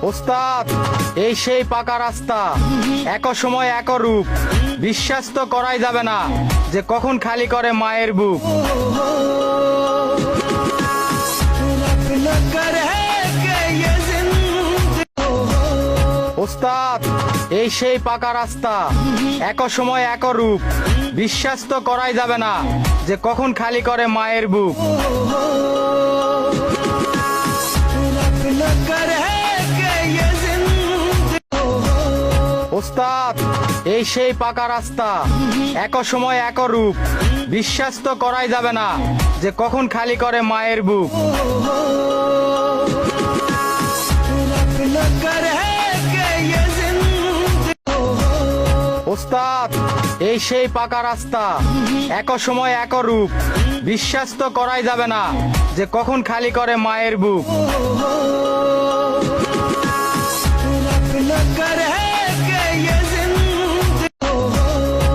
ওস্তাদ, এই সেই পাকা রাস্তা, এক সময় এক রূপ, বিশ্বাস তো করাই যাবে না যে কখন খালি করে মায়ের বুক। ওস্তাদ, এই সেই পাকা রাস্তা, এক সময় এক রূপ, বিশ্বাস তো করাই যাবে না যে কখন খালি করে মায়ের বুক। ওস্তাদ, এই সেই পাকা রাস্তা, এক সময় এক রূপ, বিশ্বাস তো করাই যাবে না যে কখন খালি করে মায়ের বুক। ওস্তাদ, এই সেই পাকা রাস্তা, এক সময় এক রূপ, বিশ্বাস তো করাই যাবে না যে কখন খালি করে মায়ের বুক।